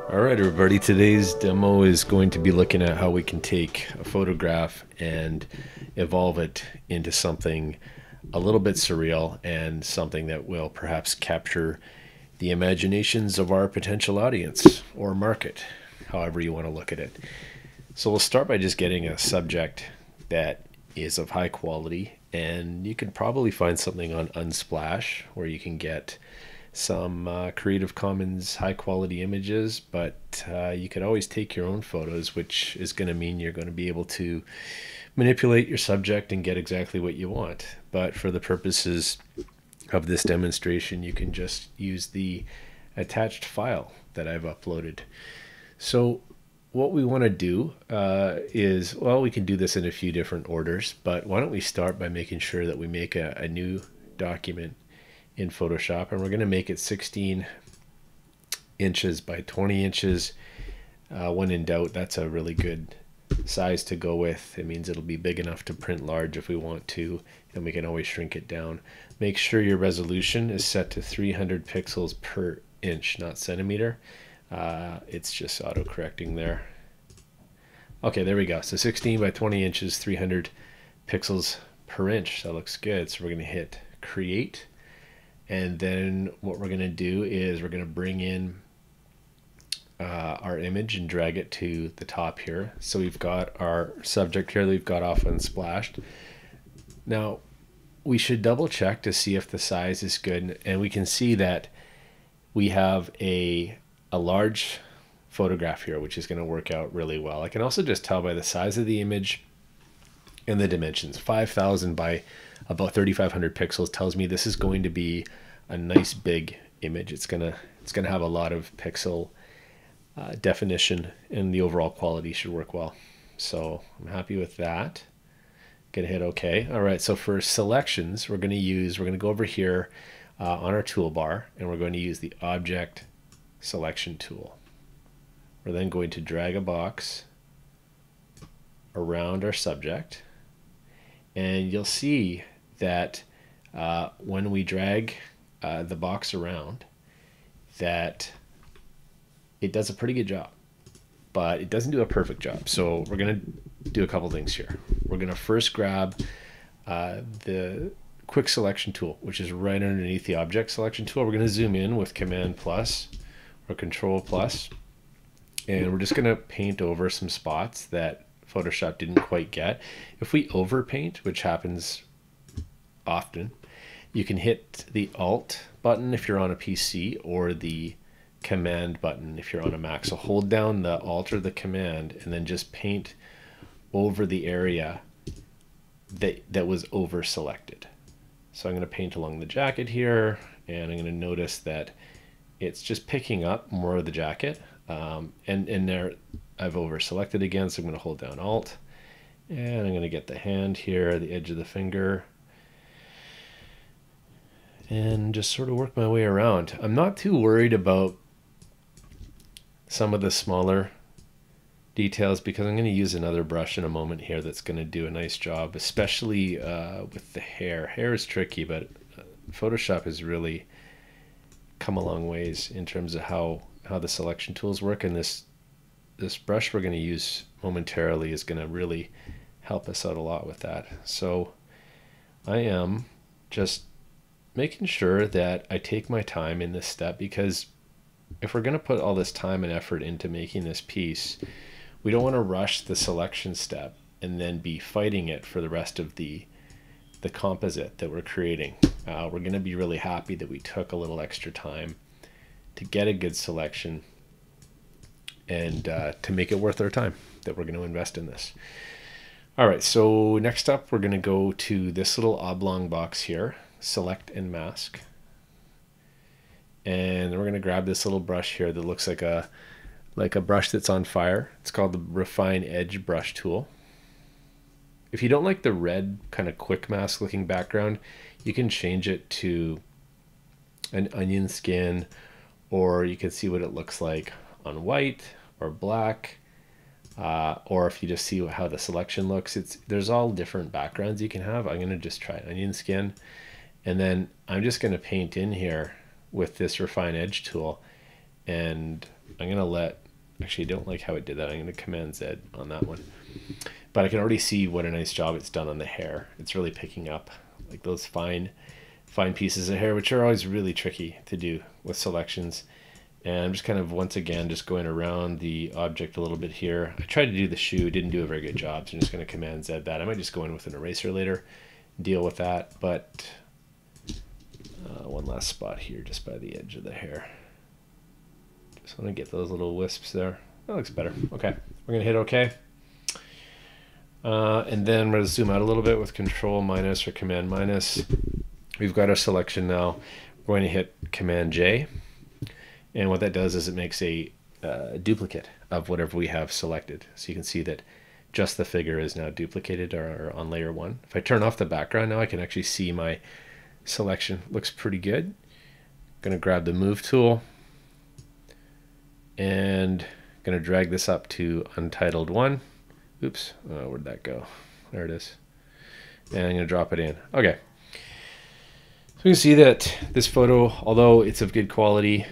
Alright everybody, today's demo is going to be looking at how we can take a photograph and evolve it into something a little bit surreal and something that will perhaps capture the imaginations of our potential audience or market, however you want to look at it. So we'll start by just getting a subject that is of high quality, and you can probably find something on Unsplash where you can get some Creative Commons high quality images, but you could always take your own photos, which is going to mean you're going to be able to manipulate your subject and get exactly what you want. But for the purposes of this demonstration, you can just use the attached file that I've uploaded. So what we want to do is, well, we can do this in a few different orders, but why don't we start by making sure that we make a new document in Photoshop, and we're going to make it 16 inches by 20 inches. When in doubt, that's a really good size to go with. It means it'll be big enough to print large if we want to, and we can always shrink it down. Make sure your resolution is set to 300 pixels per inch, not centimeter. It's just auto-correcting there. Okay, there we go. So 16 by 20 inches, 300 pixels per inch. That looks good. So we're going to hit create. And then what we're going to do is we're going to bring in our image and drag it to the top here. So we've got our subject here that we've got off Unsplashed. Now we should double check to see if the size is good, and we can see that we have a large photograph here, which is going to work out really well. I can also just tell by the size of the image and the dimensions. 5,000 by about 3,500 pixels tells me this is going to be a nice big image. It's gonna have a lot of pixel definition, and the overall quality should work well. So I'm happy with that. Gonna hit OK. All right. So for selections, we're gonna go over here on our toolbar, and we're going to use the Object Selection tool. We're then going to drag a box around our subject, and you'll see that when we drag the box around, that it does a pretty good job, but it doesn't do a perfect job. So we're going to do a couple things here. We're going to first grab the Quick Selection tool, which is right underneath the Object Selection tool. We're going to zoom in with Command plus or Control plus, and we're just going to paint over some spots that Photoshop didn't quite get. If we overpaint, which happens often, you can hit the Alt button if you're on a PC, or the Command button if you're on a Mac. So hold down the Alt or the Command and then just paint over the area that was over selected. So I'm going to paint along the jacket here, and I'm going to notice that it's just picking up more of the jacket, and there I've over selected again, so I'm going to hold down Alt, and I'm going to get the hand here, the edge of the finger, and just sort of work my way around. I'm not too worried about some of the smaller details because I'm going to use another brush in a moment here that's going to do a nice job, especially with the hair. Hair is tricky, but Photoshop has really come a long ways in terms of how the selection tools work, and this brush we're going to use momentarily is going to really help us out a lot with that. So I am just making sure that I take my time in this step, because if we're going to put all this time and effort into making this piece, we don't want to rush the selection step and then be fighting it for the rest of the composite that we're creating. We're going to be really happy that we took a little extra time to get a good selection and to make it worth our time that we're going to invest in this. All right, so next up we're going to go to this little oblong box here, select and mask, and we're going to grab this little brush here that looks like a brush that's on fire. It's called the Refine Edge brush tool. If you don't like the red kind of quick mask looking background, you can change it to an onion skin, or you can see what it looks like on white or black, or if you just see how the selection looks. There's all different backgrounds you can have. I'm going to just try onion skin, and then I'm just going to paint in here with this refine edge tool, and I'm gonna actually I don't like how it did that. I'm gonna Command Z on that one, but I can already see what a nice job it's done on the hair. It's really picking up like those fine pieces of hair, which are always really tricky to do with selections. And I'm just kind of, once again, just going around the object a little bit here. I tried to do the shoe, didn't do a very good job, so I'm just going to Command Z that. I might just go in with an eraser later, deal with that, but one last spot here just by the edge of the hair. Just want to get those little wisps there. That looks better. Okay, we're going to hit OK. And then we're going to zoom out a little bit with Control minus or Command minus. We've got our selection now. We're going to hit Command J. And what that does is it makes a duplicate of whatever we have selected. So you can see that just the figure is now duplicated or on layer 1. If I turn off the background now, I can actually see my selection. Looks pretty good. I'm going to grab the Move tool and going to drag this up to Untitled 1. Oops, where'd that go? There it is. And I'm going to drop it in. Okay. So you can see that this photo, although it's of good quality,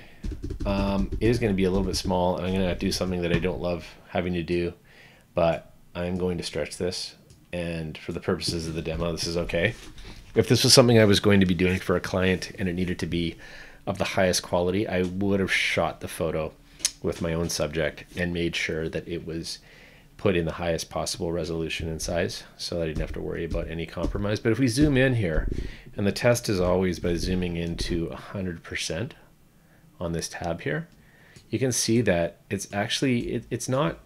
it is going to be a little bit small. I'm going to do something that I don't love having to do, but I'm going to stretch this, and for the purposes of the demo, this is okay. If this was something I was going to be doing for a client and it needed to be of the highest quality, I would have shot the photo with my own subject and made sure that it was put in the highest possible resolution and size so that I didn't have to worry about any compromise. But if we zoom in here, and the test is always by zooming into 100%, on this tab here, you can see that it's actually it's not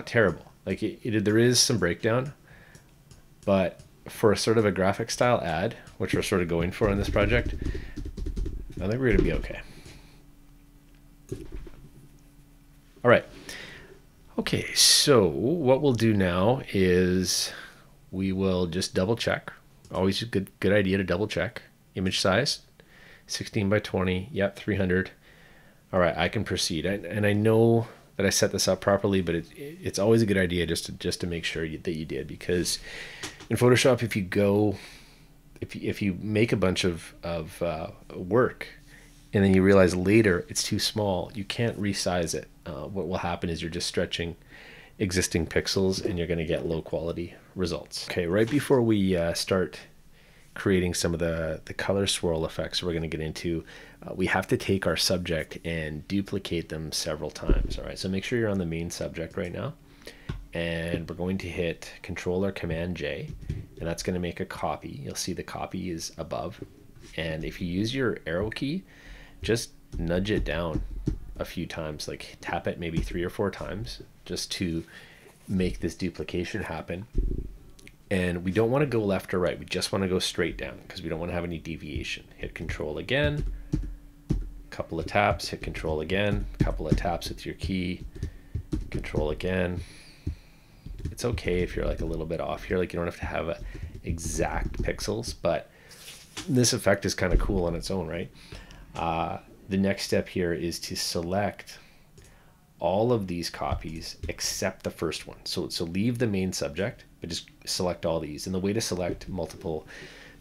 terrible. Like there is some breakdown, but for a sort of a graphic style ad, which we're sort of going for in this project, I think we're going to be okay. All right. Okay, so what we'll do now is we will just double check. Always a good idea to double check. Image size, 16 by 20. Yep, 300. All right, I can proceed. And I know that I set this up properly, but it's always a good idea just to make sure that you did, because in Photoshop, if you make a bunch of work and then you realize later it's too small, you can't resize it. What will happen is you're just stretching existing pixels and you're going to get low quality results. Okay, right before we start creating some of the color swirl effects we're going to get into, we have to take our subject and duplicate them several times. All right, so make sure you're on the main subject right now, and we're going to hit Control or Command J, and that's going to make a copy. You'll see the copy is above, and if you use your arrow key, just nudge it down a few times, like tap it maybe 3 or 4 times just to make this duplication happen. And we don't want to go left or right, we just want to go straight down because we don't want to have any deviation. Hit Control again, couple of taps, hit Control again, couple of taps with your key, Control again. It's okay if you're like a little bit off here, like you don't have to have exact pixels, but this effect is kind of cool on its own, right? The next step here is to select all of these copies except the first one. So leave the main subject, but just select all these. And the way to select multiple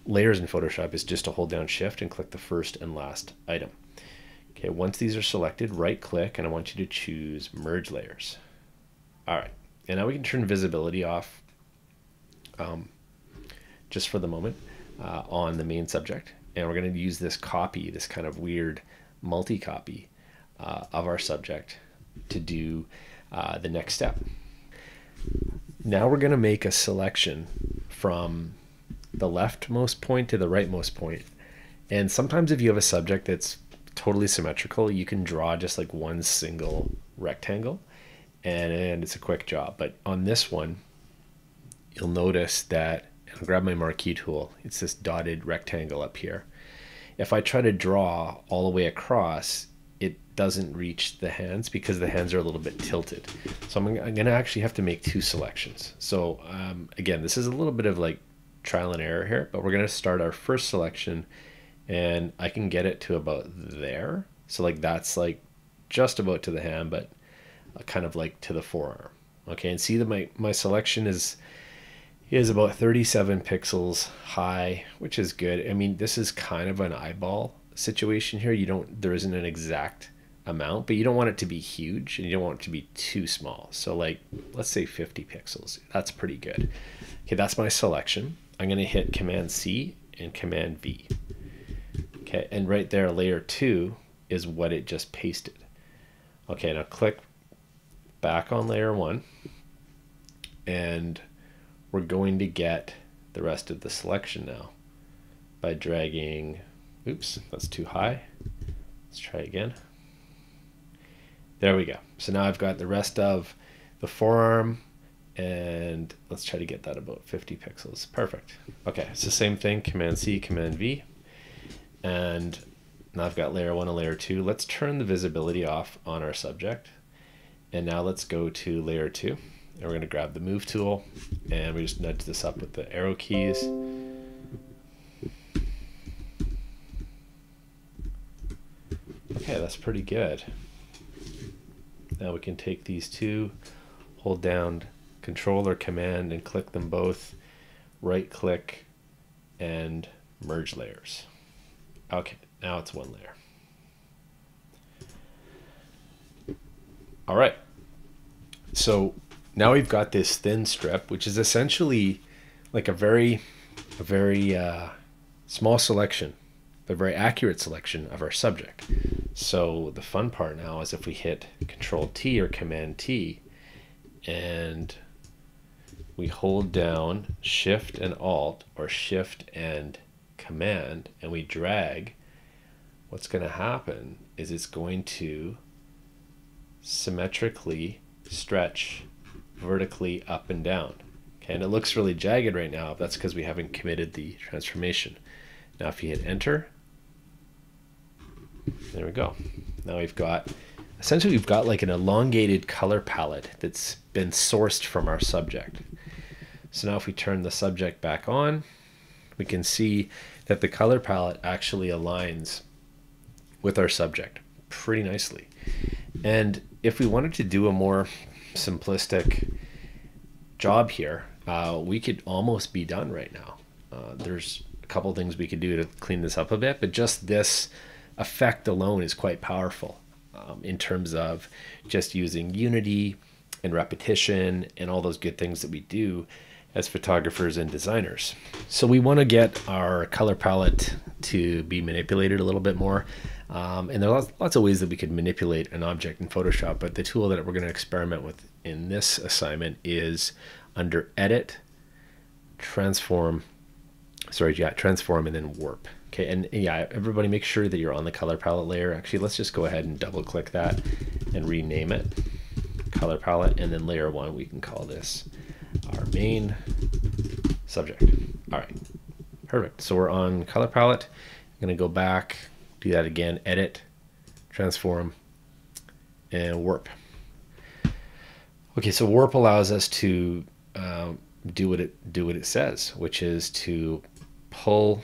layers in Photoshop is just to hold down Shift and click the first and last item. Okay, once these are selected, right click, and I want you to choose Merge Layers. All right, and now we can turn visibility off just for the moment on the main subject. And we're going to use this copy, this kind of weird multi-copy of our subject to do the next step. Now we're going to make a selection from the leftmost point to the rightmost point. And sometimes if you have a subject that's totally symmetrical, you can draw just like one single rectangle and it's a quick job. But on this one, you'll notice that, and I'll grab my marquee tool, it's this dotted rectangle up here. If I try to draw all the way across, it doesn't reach the hands because the hands are a little bit tilted. So I'm going to actually have to make 2 selections. So again, this is a little bit of like trial and error here, but we're going to start our first selection and I can get it to about there. So like that's like just about to the hand, but kind of like to the forearm. Okay, and see that my selection is about 37 pixels high, which is good. I mean, this is kind of an eyeball situation here. There isn't an exact amount, but you don't want it to be huge and you don't want it to be too small. So like, let's say 50 pixels. That's pretty good. Okay, that's my selection. I'm going to hit Command C and Command V. Okay, and right there, layer 2 is what it just pasted. Okay, now click back on layer 1, and we're going to get the rest of the selection now by dragging, oops, that's too high. Let's try again. There we go. So now I've got the rest of the forearm, and let's try to get that about 50 pixels. Perfect. Okay, it's the same thing, Command C, Command V. And now I've got layer 1 and layer 2. Let's turn the visibility off on our subject. And now let's go to layer 2. And we're going to grab the move tool, and we just nudge this up with the arrow keys. Okay, that's pretty good. Now we can take these two, hold down Control or Command and click them both, right click and merge layers. Okay, now it's one layer. All right, so now we've got this thin strip, which is essentially like a very small selection, but very accurate selection of our subject. So the fun part now is if we hit Control T or Command T and we hold down Shift and Alt or Shift and Command and we drag, what's going to happen is it's going to symmetrically stretch vertically up and down. Okay, and it looks really jagged right now. That's because we haven't committed the transformation. Now if you hit Enter, there we go. Now essentially we've got like an elongated color palette that's been sourced from our subject. So now if we turn the subject back on, we can see that the color palette actually aligns with our subject pretty nicely. And if we wanted to do a more simplistic job here, we could almost be done right now. There's a couple things we could do to clean this up a bit, but just this effect alone is quite powerful in terms of just using unity and repetition and all those good things that we do as photographers and designers. So we want to get our color palette to be manipulated a little bit more. And there are lots of ways that we could manipulate an object in Photoshop, but the tool that we're going to experiment with in this assignment is under Edit, Transform, Transform, and then Warp. Okay, and yeah, everybody make sure that you're on the color palette layer. Actually, let's just go ahead and double click that and rename it color palette, and then layer 1, we can call this our main subject. All right, perfect. So we're on color palette. I'm going to go back, do that again, Edit, Transform, and Warp. Okay, so Warp allows us to do what it says, which is to pull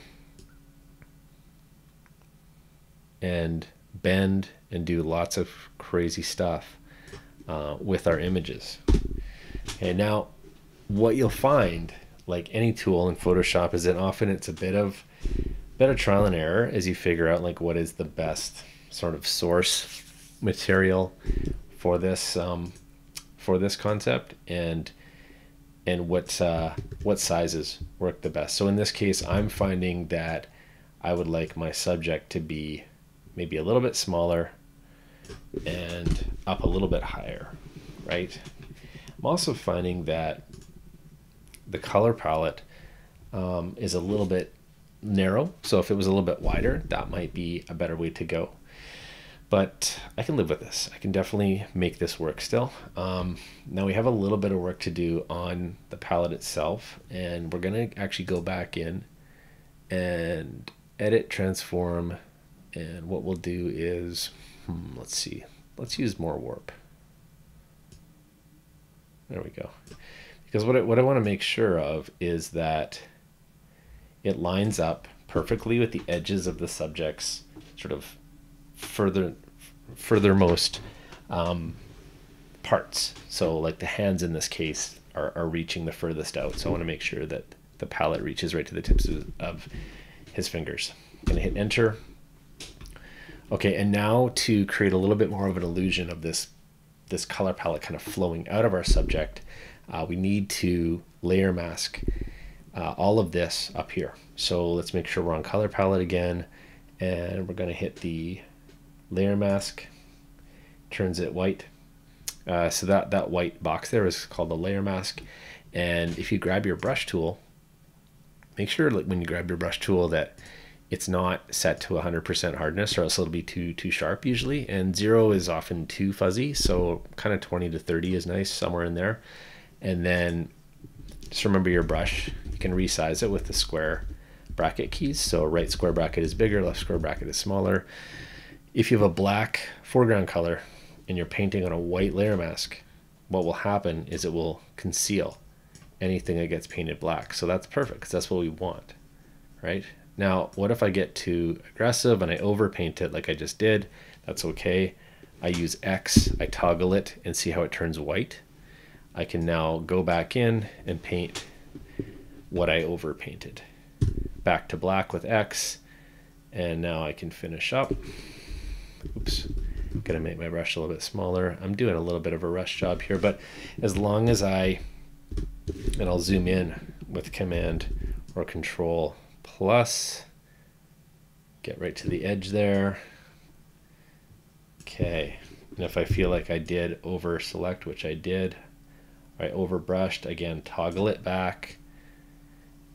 and bend and do lots of crazy stuff with our images. Okay, now what you'll find, like any tool in Photoshop, is that often it's a bit of trial and error as you figure out like what is the best sort of source material for this concept and what sizes work the best. So in this case, I'm finding that I would like my subject to be maybe a little bit smaller and up a little bit higher, right? I'm also finding that the color palette is a little bit narrow. So if it was a little bit wider, that might be a better way to go. But I can live with this. I can definitely make this work still. Now we have a little bit of work to do on the palette itself, and we're gonna actually go back in and edit, transform, and what we'll do is, let's see, let's use more warp. There we go. Because what I want to make sure of is that it lines up perfectly with the edges of the subject's sort of furthermost parts. So like the hands in this case are reaching the furthest out. So I want to make sure that the palette reaches right to the tips of his fingers. I'm going to hit Enter. Okay, and now to create a little bit more of an illusion of this color palette kind of flowing out of our subject, we need to layer mask all of this up here. So let's make sure we're on color palette again, and we're going to hit the layer mask, turns it white. So that white box there is called the layer mask. And if you grab your brush tool, make sure when you grab your brush tool that it's not set to 100% hardness, or else it'll be too sharp usually. And 0 is often too fuzzy, so kind of 20 to 30 is nice, somewhere in there. And then just remember your brush. You can resize it with the square bracket keys. So right square bracket is bigger, left square bracket is smaller. If you have a black foreground color and you're painting on a white layer mask, what will happen is it will conceal anything that gets painted black. So that's perfect, because that's what we want, right? Now, what if I get too aggressive and I overpaint it like I just did? That's okay. I use X, I toggle it and see how it turns white. I can now go back in and paint what I overpainted. Back to black with X, and now I can finish up. Oops, gonna make my brush a little bit smaller. I'm doing a little bit of a rush job here, but as long as and I'll zoom in with Command or Control plus, get right to the edge there. Okay, and if I feel like I did over select, which I did, I overbrushed, again, toggle it back,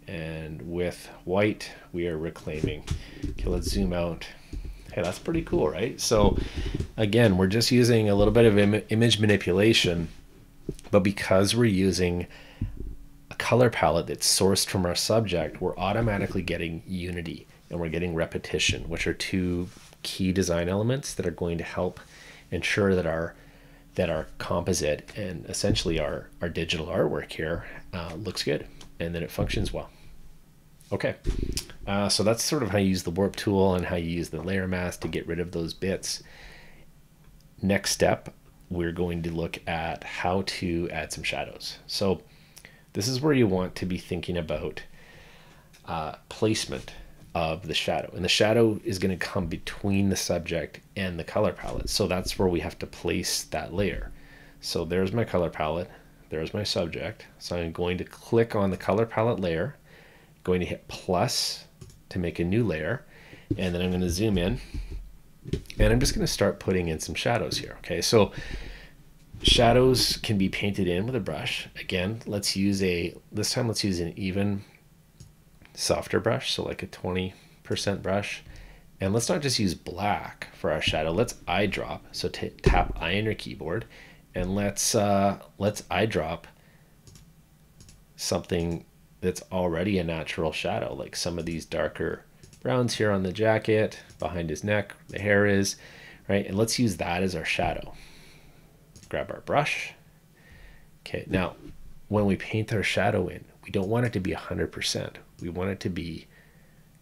and with white we are reclaiming. Okay, let's zoom out. Okay, that's pretty cool, right? So again, we're just using a little bit of image manipulation, but because we're using a color palette that's sourced from our subject, we're automatically getting unity and we're getting repetition, which are two key design elements that are going to help ensure that our composite and essentially our digital artwork here looks good and that it functions well. Okay, so that's sort of how you use the warp tool and how you use the layer mask to get rid of those bits. Next step, we're going to look at how to add some shadows. So this is where you want to be thinking about placement of the shadow, and the shadow is going to come between the subject and the color palette. So that's where we have to place that layer. So there's my color palette, there's my subject. So I'm going to click on the color palette layer, going to hit plus to make a new layer, and then I'm going to zoom in, and I'm just going to start putting in some shadows here. Okay, so shadows can be painted in with a brush. Again, this time let's use an even softer brush, so like a 20% brush. And let's not just use black for our shadow, let's eyedrop. So tap I on your keyboard, and let's eyedrop something that's already a natural shadow, like some of these darker browns here on the jacket, behind his neck, the hair is, right? And let's use that as our shadow. Grab our brush. Okay, now when we paint our shadow in, we don't want it to be 100%. We want it to be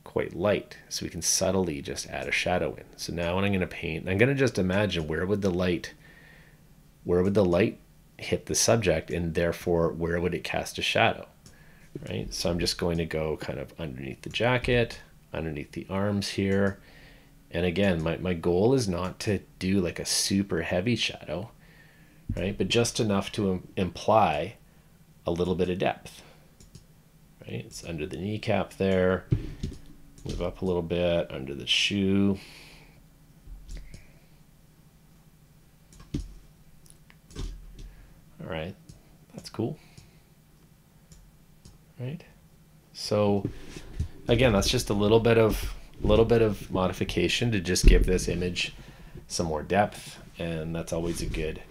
quite light, so we can subtly just add a shadow in. So now when I'm going to paint, I'm going to just imagine where would the light hit the subject, and therefore where would it cast a shadow, right? So I'm just going to go kind of underneath the jacket, underneath the arms here. And again, my goal is not to do like a super heavy shadow, right? But just enough to imply a little bit of depth, right? It's under the kneecap there. Move up a little bit, under the shoe. All right, that's cool. Right? So again, that's just a little bit of modification to just give this image some more depth, and that's always a good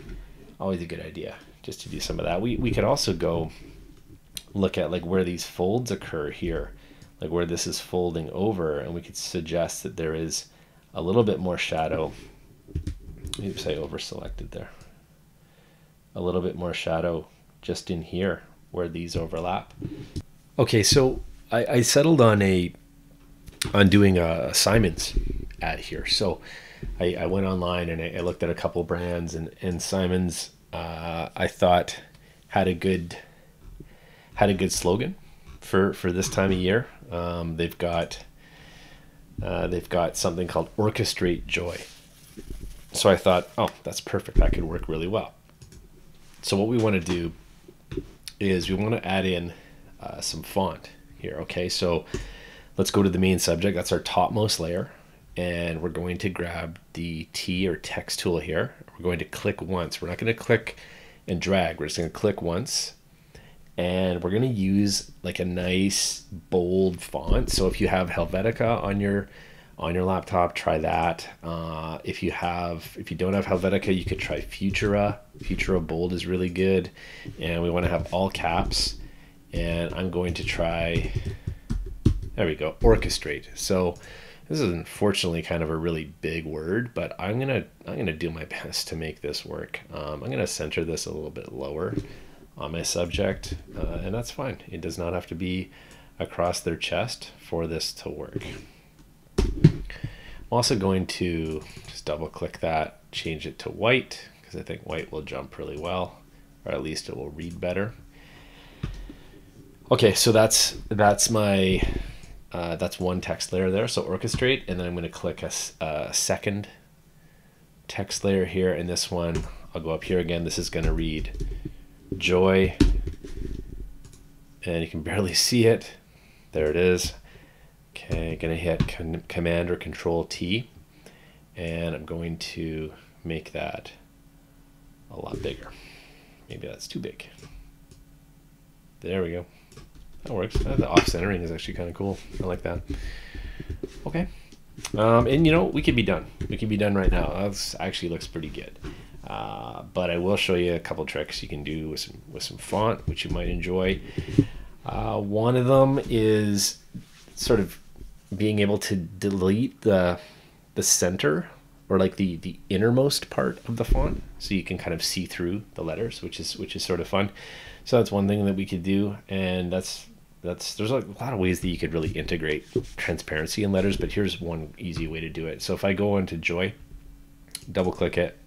idea, just to do some of that. We could also go look at like where these folds occur here, like where this is folding over, and we could suggest that there is a little bit more shadow. Oops, I over selected there. A little bit more shadow just in here where these overlap. Okay, so I settled on doing a Simon's ad here. So I went online and I looked at a couple brands, and Simon's I thought had a good slogan for this time of year. They've got they've got something called Orchestrate Joy. So I thought, oh, that's perfect. That could work really well. So what we want to do is we want to add in some font here. Okay, so let's go to the main subject. That's our topmost layer. And we're going to grab the T or text tool here. We're going to click once. We're not going to click and drag. We're just going to click once. And we're going to use like a nice bold font. So if you have Helvetica on your laptop, try that. If you don't have Helvetica, you could try Futura. Futura Bold is really good. And we want to have all caps. And I'm going to try, there we go, Orchestrate. So this is unfortunately kind of a really big word, but I'm gonna do my best to make this work. I'm gonna center this a little bit lower on my subject, and that's fine. It does not have to be across their chest for this to work. I'm also going to just double click that, change it to white, because I think white will jump really well, or at least it will read better. Okay, so that's my that's one text layer there, so Orchestrate, and then I'm going to click a second text layer here, and this one, I'll go up here again. This is going to read Joy, and you can barely see it. There it is. Okay, going to hit Command or Control T, and I'm going to make that a lot bigger. Maybe that's too big. There we go. That works. The off centering is actually kind of cool. I like that. Okay. And you know, we could be done. We could be done right now. That actually looks pretty good. But I will show you a couple tricks you can do with some font, which you might enjoy. One of them is sort of being able to delete the center, or like the innermost part of the font, so you can kind of see through the letters, which is sort of fun. So that's one thing that we could do, and there's a lot of ways that you could really integrate transparency in letters, but here's one easy way to do it. So if I go into Joy, double click it,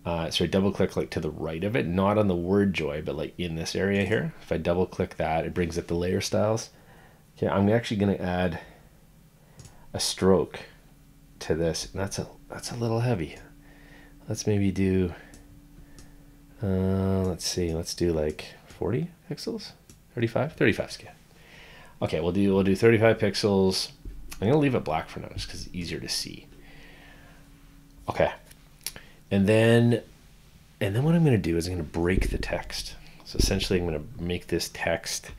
double click like to the right of it, not on the word Joy, but like in this area here. If I double click that, it brings up the layer styles. Okay, I'm actually going to add a stroke to this, and that's a little heavy. Let's maybe do, let's see, let's do like 40 pixels. 35 scale. Okay, we'll do 35 pixels. I'm gonna leave it black for now just because it's easier to see. Okay, and then what I'm gonna do is I'm gonna break the text. So essentially, I'm gonna make this text.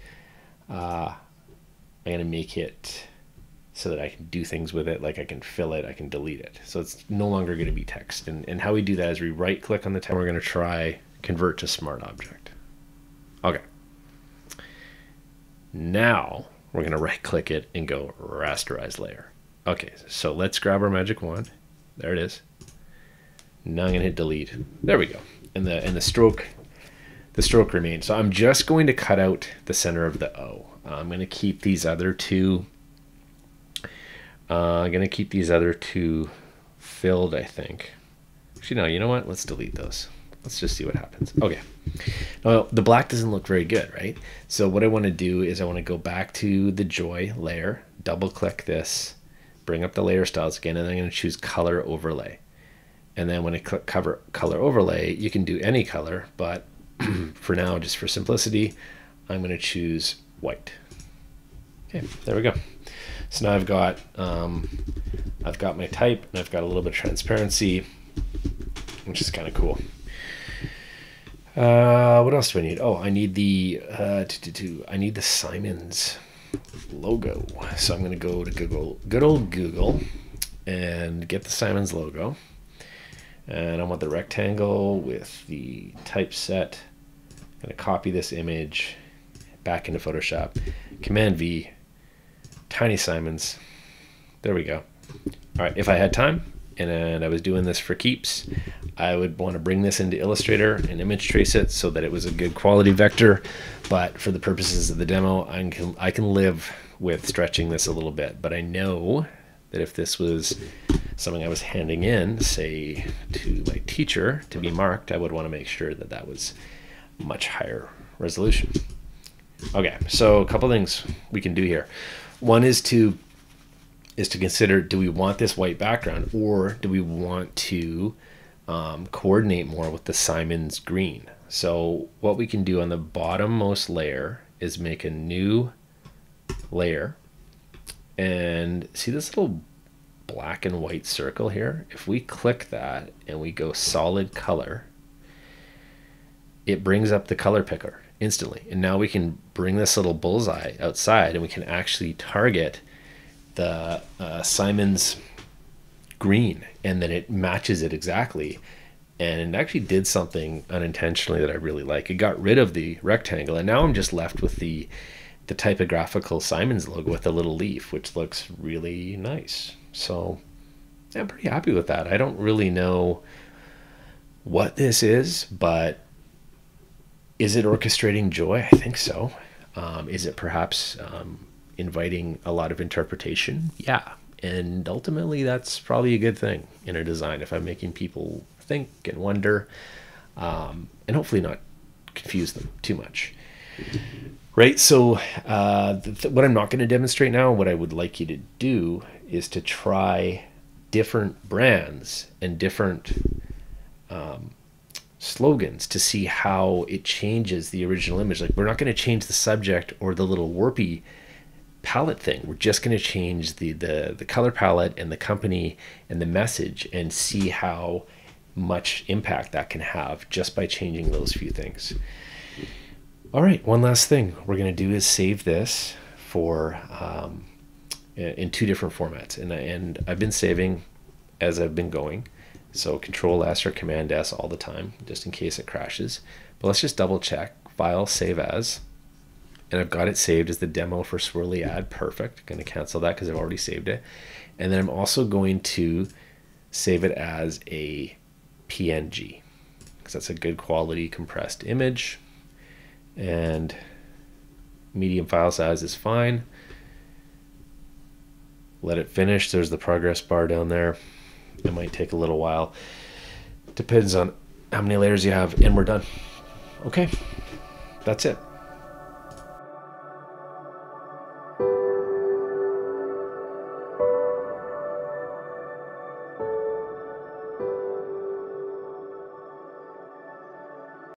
I'm gonna make it so that I can do things with it, like I can fill it, I can delete it. So it's no longer gonna be text. And how we do that is we right click on the text. We're gonna try convert to smart object. Okay. Now we're going to right click it and go rasterize layer. Okay, so let's grab our magic wand. There it is. Now I'm going to hit delete. There we go. And the stroke remains. So I'm just going to cut out the center of the O. I'm going to keep these other two. Filled, I think. Actually, no, you know what? Let's delete those. Let's just see what happens. Okay. Now, the black doesn't look very good, right? So what I want to do is I want to go back to the Joy layer, double click this, bring up the layer styles again, and I'm going to choose color overlay. And then when I click color overlay, you can do any color, but for now, just for simplicity, I'm going to choose white. Okay, there we go. So now I've got my type, and I've got a little bit of transparency, which is kind of cool. What else do I need? Oh, I need the I need the Simons logo. So I'm going to go to Google, good old Google, and get the Simons logo. And I want the rectangle with the typeset. I'm going to copy this image back into Photoshop. Command V, Tiny Simons. There we go. All right, if I had time and I was doing this for keeps, I would want to bring this into Illustrator and image trace it so that it was a good quality vector. But for the purposes of the demo, I can live with stretching this a little bit. But I know that if this was something I was handing in, say, to my teacher to be marked, I would want to make sure that that was much higher resolution. Okay, so a couple things we can do here. One is to is to consider, do we want this white background, or do we want to coordinate more with the Simon's green? So what we can do on the bottommost layer is make a new layer, and see this little black and white circle here? If we click that and we go solid color, it brings up the color picker instantly. And now we can bring this little bullseye outside and we can actually target the Simon's green, and then it matches it exactly. And it actually did something unintentionally that I really like. It got rid of the rectangle, and now I'm just left with the typographical Simon's logo with a little leaf, which looks really nice. So I'm pretty happy with that. I don't really know what this is, but is it orchestrating joy? I think so. Is it perhaps inviting a lot of interpretation? Yeah. And ultimately, that's probably a good thing in a design if I'm making people think and wonder, and hopefully not confuse them too much. Right, so what I'm not going to demonstrate now, what I would like you to do is to try different brands and different slogans to see how it changes the original image. Like, we're not going to change the subject or the little warpy palette thing. We're just going to change the color palette and the company and the message, and see how much impact that can have just by changing those few things. All right, one last thing we're going to do is save this for in 2 different formats, and I've been saving as I've been going, so Control S or Command S all the time just in case it crashes. But let's just double check. File, Save As, and I've got it saved as the demo for Swirly Ad. Perfect. Going to cancel that because I've already saved it, and then I'm also going to save it as a PNG because that's a good quality compressed image. And medium file size is fine. Let it finish. There's the progress bar down there. It might take a little while. Depends on how many layers you have, and we're done. Okay, that's it.